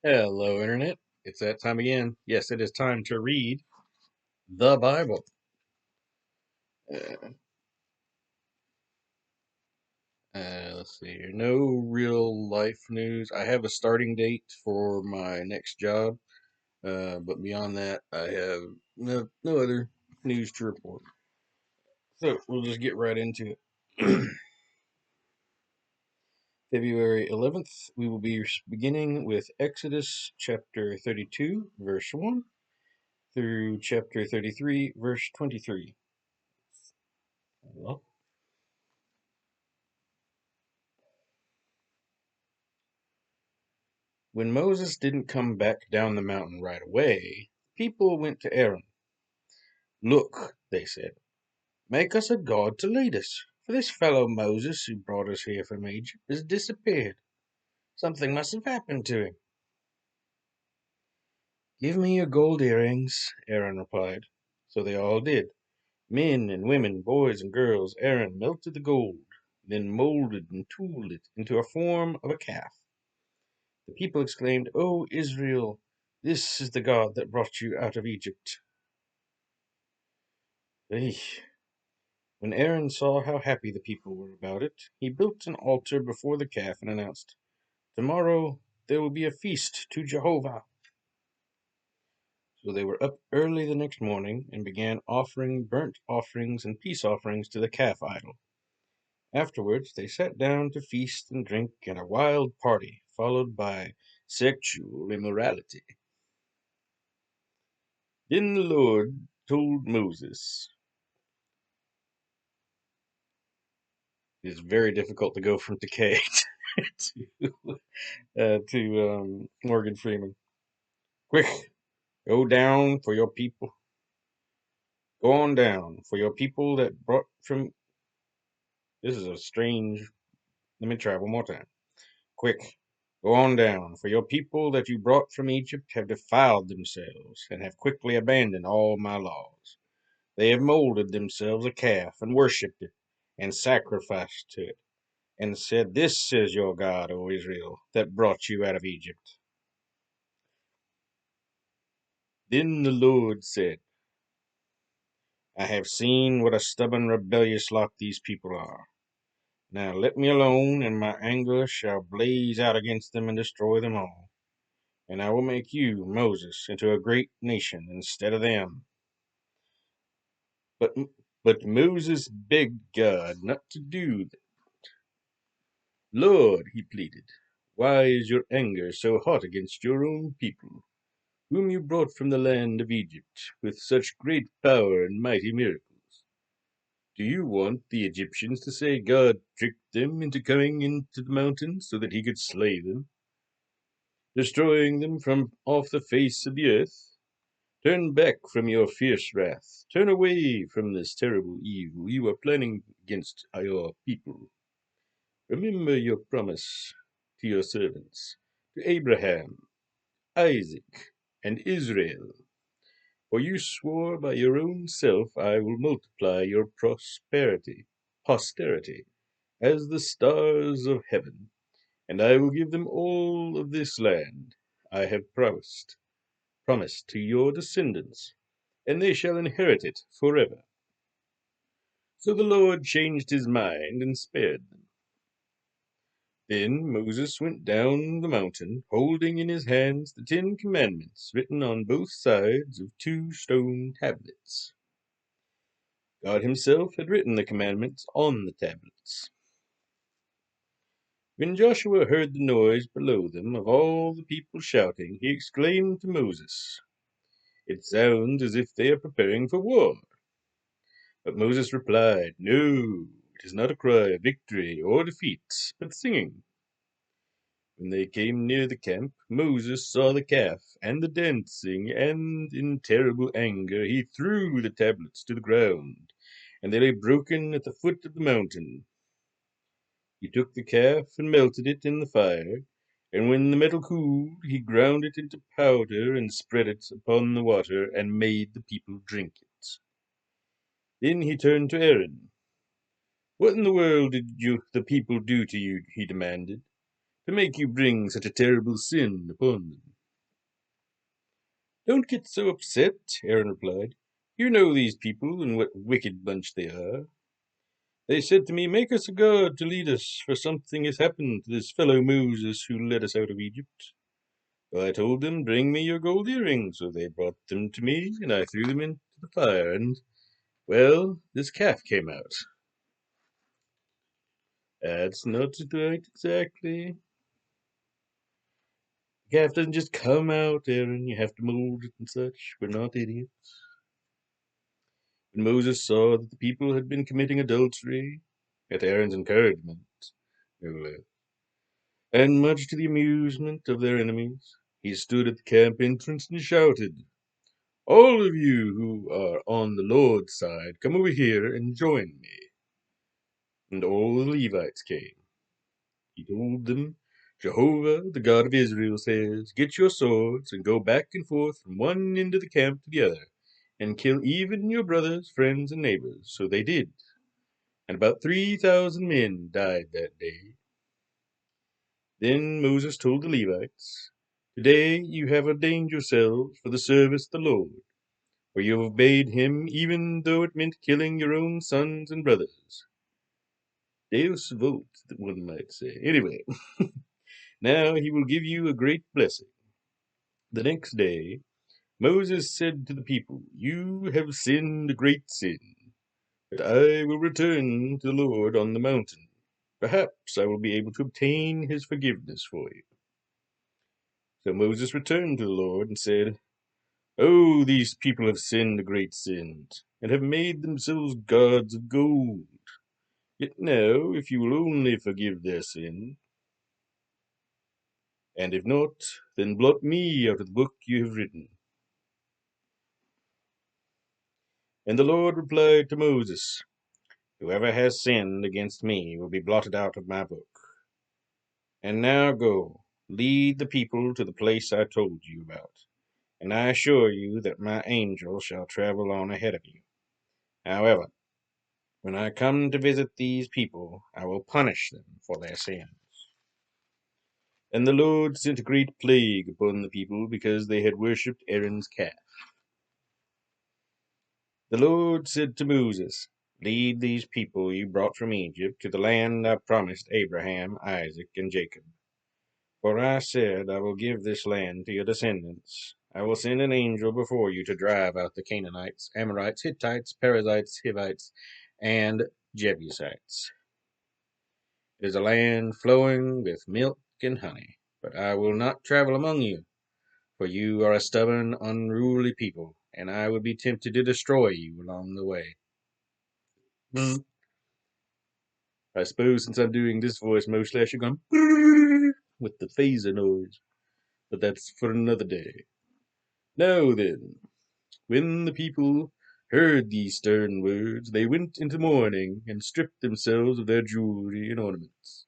Hello, Internet. It's that time again. Yes, it is time to read the Bible. Uh, let's see here. No real life news. I have a starting date for my next job, but beyond that, I have no other news to report. So we'll just get right into it. February 11th, we will be beginning with Exodus chapter 32, verse 1, through chapter 33, verse 23. Well, when Moses didn't come back down the mountain right away, people went to Aaron. Look, they said, make us a god to lead us, for this fellow Moses who brought us here from Egypt has disappeared. Something must have happened to him. Give me your gold earrings, Aaron replied. So they all did. Men and women, boys and girls, Aaron melted the gold, then molded and tooled it into a form of a calf. The people exclaimed, O Israel, this is the God that brought you out of Egypt. Eesh. When Aaron saw how happy the people were about it, he built an altar before the calf and announced, Tomorrow there will be a feast to Jehovah. So they were up early the next morning and began offering burnt offerings and peace offerings to the calf idol. Afterwards they sat down to feast and drink and a wild party, followed by sexual immorality. Then the Lord told Moses, it's very difficult to go from decay to Morgan Freeman. Quick, go down for your people. Go on down for your people that brought from. This is a strange. Let me try one more time. Quick, go on down, for your people that you brought from Egypt have defiled themselves and have quickly abandoned all my laws. They have molded themselves a calf and worshipped it and sacrificed to it and said, This is your God, O Israel, that brought you out of Egypt. Then the Lord said, I have seen what a stubborn, rebellious lot these people are. Now let me alone, and my anger shall blaze out against them and destroy them all. And I will make you, Moses, into a great nation instead of them. But, but Moses begged God not to do that. Lord, he pleaded, why is your anger so hot against your own people, whom you brought from the land of Egypt with such great power and mighty miracles? Do you want the Egyptians to say God tricked them into coming into the mountain so that he could slay them, destroying them from off the face of the earth? Turn back from your fierce wrath. Turn away from this terrible evil you are planning against your people. Remember your promise to your servants, to Abraham, Isaac, and Israel. For you swore by your own self, I will multiply your posterity, as the stars of heaven, and I will give them all of this land I have promised to your descendants, and they shall inherit it forever. So the Lord changed his mind and spared them. Then Moses went down the mountain, holding in his hands the 10 Commandments written on both sides of 2 stone tablets. God himself had written the commandments on the tablets. When Joshua heard the noise below them of all the people shouting, he exclaimed to Moses, It sounds as if they are preparing for war. But Moses replied, No, it is not a cry of victory or defeat, but singing. When they came near the camp, Moses saw the calf and the dancing, and in terrible anger he threw the tablets to the ground, and they lay broken at the foot of the mountain. He took the calf and melted it in the fire, and when the metal cooled, he ground it into powder and spread it upon the water and made the people drink it. Then he turned to Aaron. What in the world did the people do to you, he demanded, to make you bring such a terrible sin upon them? Don't get so upset, Aaron replied. You know these people and what wicked bunch they are. They said to me, make us a god to lead us, for something has happened to this fellow Moses who led us out of Egypt. So I told them, bring me your gold earrings. So they brought them to me, and I threw them into the fire, and, well, this calf came out. That's not right exactly. The calf doesn't just come out, Aaron. You have to mold it and such. We're not idiots. When Moses saw that the people had been committing adultery, at Aaron's encouragement, no less, and much to the amusement of their enemies, he stood at the camp entrance and shouted, all of you who are on the Lord's side, come over here and join me. And all the Levites came. He told them, Jehovah, the God of Israel, says, get your swords and go back and forth from one end of the camp to the other, and kill even your brothers, friends, and neighbors. So they did. And about 3,000 men died that day. Then Moses told the Levites, today you have ordained yourselves for the service of the Lord, for you have obeyed him even though it meant killing your own sons and brothers. Deus vult, one might say. Anyway, now he will give you a great blessing. The next day, Moses said to the people, you have sinned a great sin, but I will return to the Lord on the mountain. Perhaps I will be able to obtain his forgiveness for you. So Moses returned to the Lord and said, oh, these people have sinned a great sin, and have made themselves gods of gold. Yet now, if you will only forgive their sin, and if not, then blot me out of the book you have written. And the Lord replied to Moses, whoever has sinned against me will be blotted out of my book. And now go, lead the people to the place I told you about, and I assure you that my angel shall travel on ahead of you. However, when I come to visit these people, I will punish them for their sins. And the Lord sent a great plague upon the people because they had worshipped Aaron's calf. The Lord said to Moses, lead these people you brought from Egypt to the land I promised Abraham, Isaac, and Jacob. For I said, I will give this land to your descendants. I will send an angel before you to drive out the Canaanites, Amorites, Hittites, Perizzites, Hivites, and Jebusites. It is a land flowing with milk and honey, but I will not travel among you, for you are a stubborn, unruly people, and I would be tempted to destroy you along the way. Bzz. I suppose since I'm doing this voice mostly, I should go with the phaser noise, but that's for another day. Now then, when the people heard these stern words, they went into mourning and stripped themselves of their jewelry and ornaments.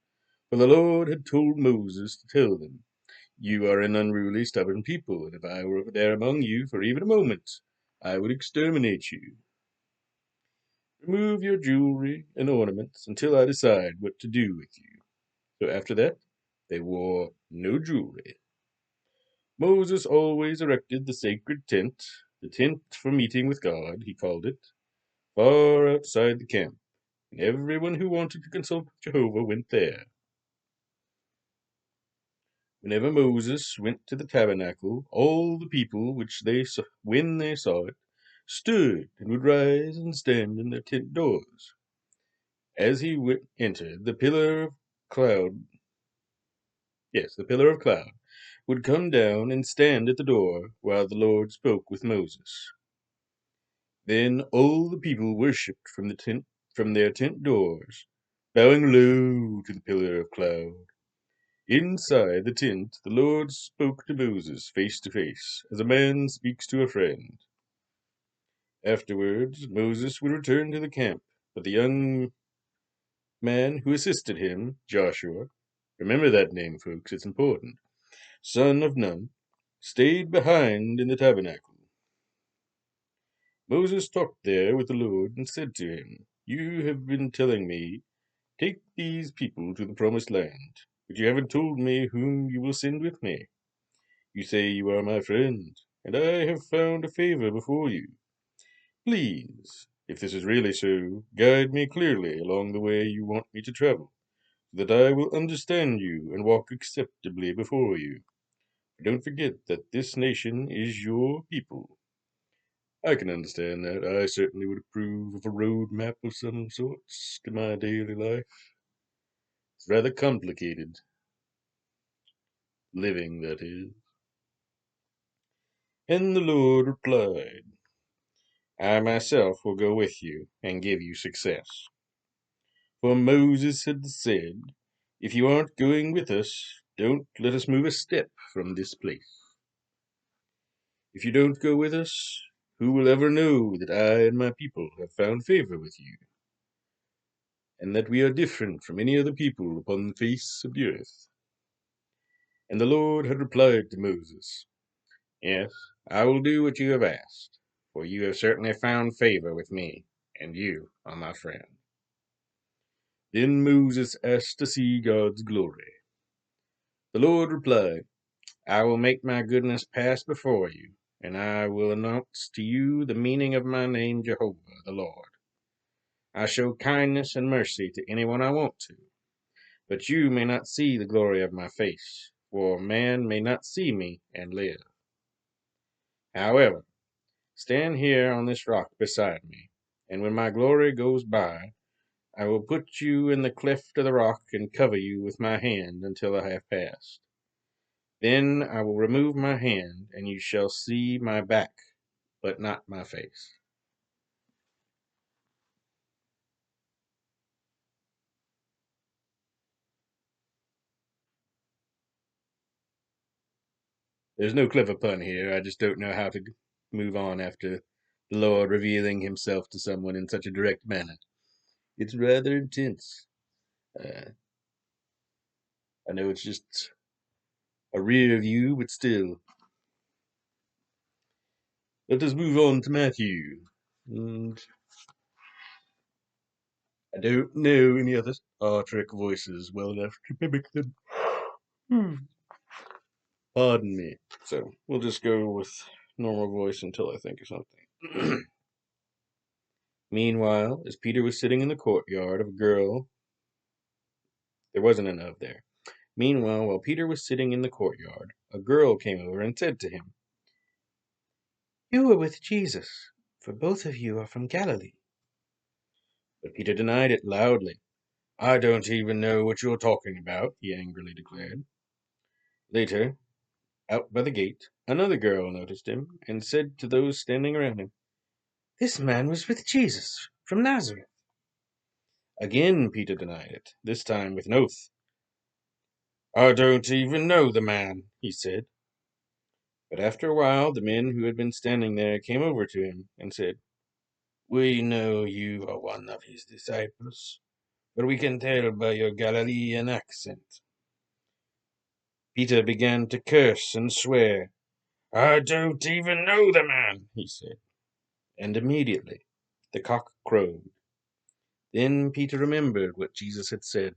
For the Lord had told Moses to tell them, you are an unruly, stubborn people, and if I were there among you for even a moment, I would exterminate you. Remove your jewelry and ornaments until I decide what to do with you. So after that, they wore no jewelry. Moses always erected the sacred tent, the tent for meeting with God, he called it, far outside the camp, and everyone who wanted to consult with Jehovah went there. Whenever Moses went to the tabernacle, all the people when they saw it, stood and would rise and stand in their tent doors. As he entered, the pillar of cloud, yes, the pillar of cloud, would come down and stand at the door while the Lord spoke with Moses. Then all the people worshipped from their tent doors, bowing low to the pillar of cloud. Inside the tent, the Lord spoke to Moses face to face, as a man speaks to a friend. Afterwards, Moses would return to the camp, but the young man who assisted him, Joshua, remember that name, folks, it's important, son of Nun, stayed behind in the tabernacle. Moses talked there with the Lord and said to him, you have been telling me, take these people to the promised land, but you haven't told me whom you will send with me. You say you are my friend, and I have found a favor before you. Please, if this is really so, guide me clearly along the way you want me to travel, so that I will understand you and walk acceptably before you. Don't forget that this nation is your people. I can understand that. I certainly would approve of a road map of some sorts to my daily life. It's rather complicated. Living, that is. And the Lord replied, I myself will go with you and give you success. For Moses had said, if you aren't going with us, don't let us move a step from this place. If you don't go with us, who will ever know that I and my people have found favor with you, and that we are different from any other people upon the face of the earth? And the Lord had replied to Moses, yes, I will do what you have asked, for you have certainly found favor with me, and you are my friend. Then Moses asked to see God's glory. The Lord replied, I will make my goodness pass before you, and I will announce to you the meaning of my name Jehovah, the Lord. I show kindness and mercy to anyone I want to, but you may not see the glory of my face, for man may not see me and live. However, stand here on this rock beside me, and when my glory goes by, I will put you in the cleft of the rock and cover you with my hand until I have passed. Then I will remove my hand, and you shall see my back, but not my face. There's no clever pun here. I just don't know how to move on after the Lord revealing himself to someone in such a direct manner. It's rather intense. Uh, I know it's just a rear view, but still. Let us move on to Matthew. And I don't know any other Star Trek voices well enough to mimic them. Pardon me. So we'll just go with normal voice until I think of something. Meanwhile, as Peter was sitting in the courtyard of a girl, there wasn't an of there. Meanwhile, while Peter was sitting in the courtyard, a girl came over and said to him, You are with Jesus, for both of you are from Galilee. But Peter denied it loudly. I don't even know what you're talking about, he angrily declared. Later, out by the gate, another girl noticed him and said to those standing around him, This man was with Jesus from Nazareth. Again Peter denied it, this time with an oath. I don't even know the man, he said. But after a while, the men who had been standing there came over to him and said, We know you are one of his disciples, for we can tell by your Galilean accent. Peter began to curse and swear. I don't even know the man, he said. And immediately the cock crowed. Then Peter remembered what Jesus had said.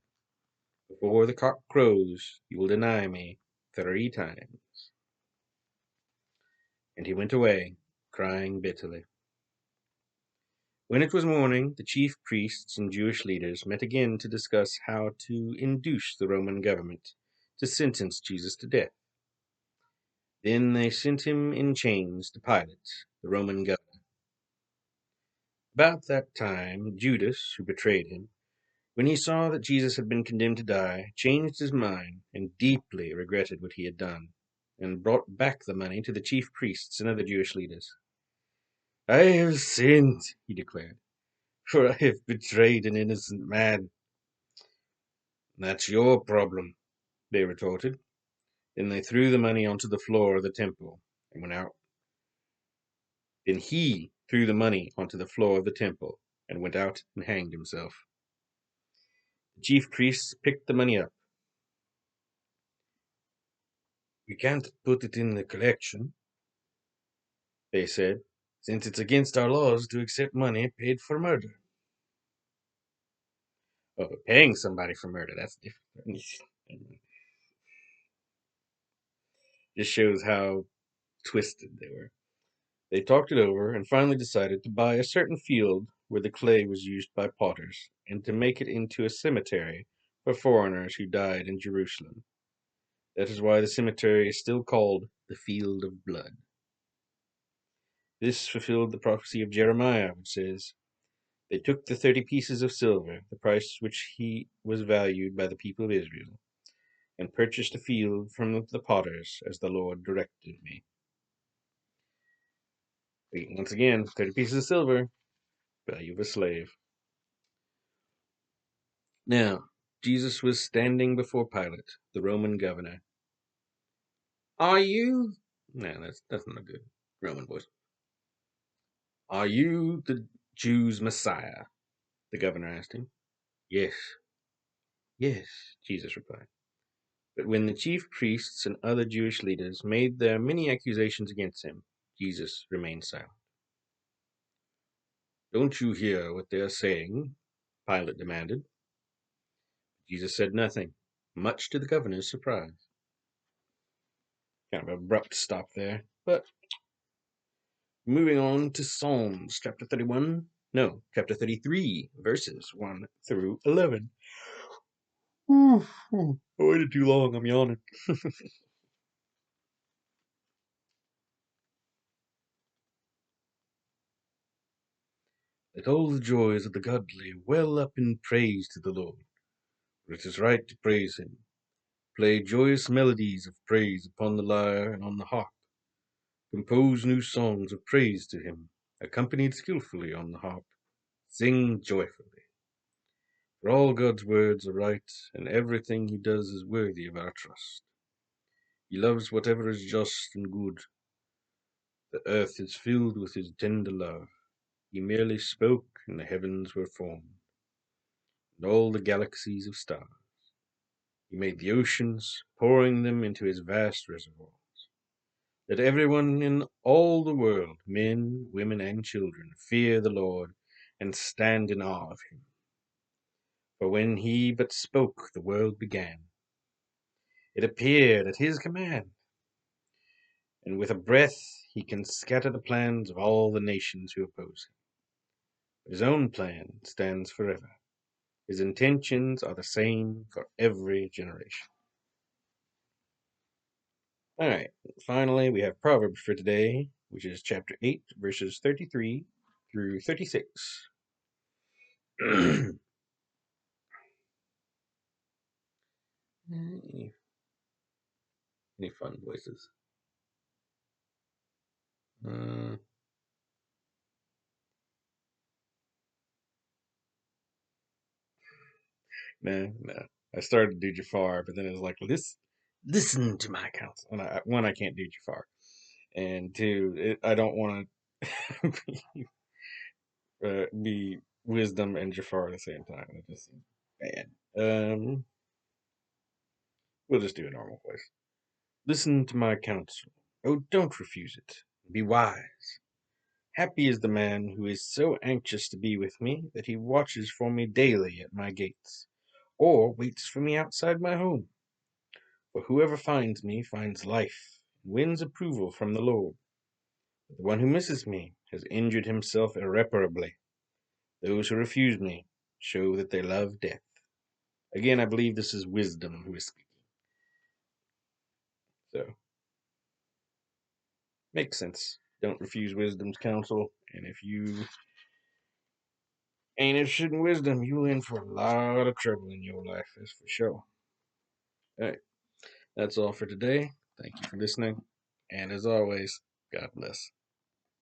Before the cock crows, you will deny me 3 times. And he went away, crying bitterly. When it was morning, the chief priests and Jewish leaders met again to discuss how to induce the Roman government to sentence Jesus to death. Then they sent him in chains to Pilate, the Roman governor. About that time, Judas, who betrayed him, when he saw that Jesus had been condemned to die, changed his mind and deeply regretted what he had done, and brought back the money to the chief priests and other Jewish leaders. I have sinned, he declared, for I have betrayed an innocent man. That's your problem, they retorted. Then they threw the money onto the floor of the temple and went out. Then he threw the money onto the floor of the temple and went out and hanged himself. The chief priests picked the money up. We can't put it in the collection, they said, since it's against our laws to accept money paid for murder. Oh, paying somebody for murder, that's different. Just shows how twisted they were. They talked it over and finally decided to buy a certain field where the clay was used by potters and to make it into a cemetery for foreigners who died in Jerusalem. That is why the cemetery is still called the Field of Blood. This fulfilled the prophecy of Jeremiah, which says, "They took the 30 pieces of silver, the price which he was valued by the people of Israel, and purchased a field from the potters as the Lord directed me." Once again, 30 pieces of silver, value of a slave. Now, Jesus was standing before Pilate, the Roman governor. "Are you—" No, that's not a good Roman voice. "Are you the Jews' Messiah?" the governor asked him. "Yes, yes," Jesus replied. But when the chief priests and other Jewish leaders made their many accusations against him, Jesus remained silent. "Don't you hear what they are saying?" Pilate demanded. Jesus said nothing, much to the governor's surprise. Kind of abrupt stop there, but moving on to Psalms chapter 31. No, chapter 33, verses 1 through 11. I waited too long, I'm yawning. "Let all the joys of the godly well up in praise to the Lord, for it is right to praise him. Play joyous melodies of praise upon the lyre and on the harp. Compose new songs of praise to him, accompanied skillfully on the harp. Sing joyfully. For all God's words are right, and everything he does is worthy of our trust. He loves whatever is just and good. The earth is filled with his tender love. He merely spoke, and the heavens were formed, and all the galaxies of stars. He made the oceans, pouring them into his vast reservoirs. Let everyone in all the world, men, women, and children, fear the Lord and stand in awe of him. For when he but spoke, the world began. It appeared at his command, and with a breath he can scatter the plans of all the nations who oppose him. His own plan stands forever. His intentions are the same for every generation. All right, finally, we have Proverbs for today, which is chapter 8, verses 33 through 36. any, any fun voices? Uh, no. I started to do Jafar, but then it was like, listen to my counsel. And one, I can't do Jafar. And two, I don't want to be wisdom and Jafar at the same time. It just seems bad. We'll just do a normal voice. "Listen to my counsel. Oh, don't refuse it. Be wise. Happy is the man who is so anxious to be with me that he watches for me daily at my gates, or waits for me outside my home. For whoever finds me finds life, and wins approval from the Lord. But the one who misses me has injured himself irreparably. Those who refuse me show that they love death." Again, I believe this is wisdom who is speaking. So, makes sense. Don't refuse wisdom's counsel, and if you ain't interested in wisdom, you in for a lot of trouble in your life, that's for sure. All right, that's all for today. Thank you for listening, and as always, God bless.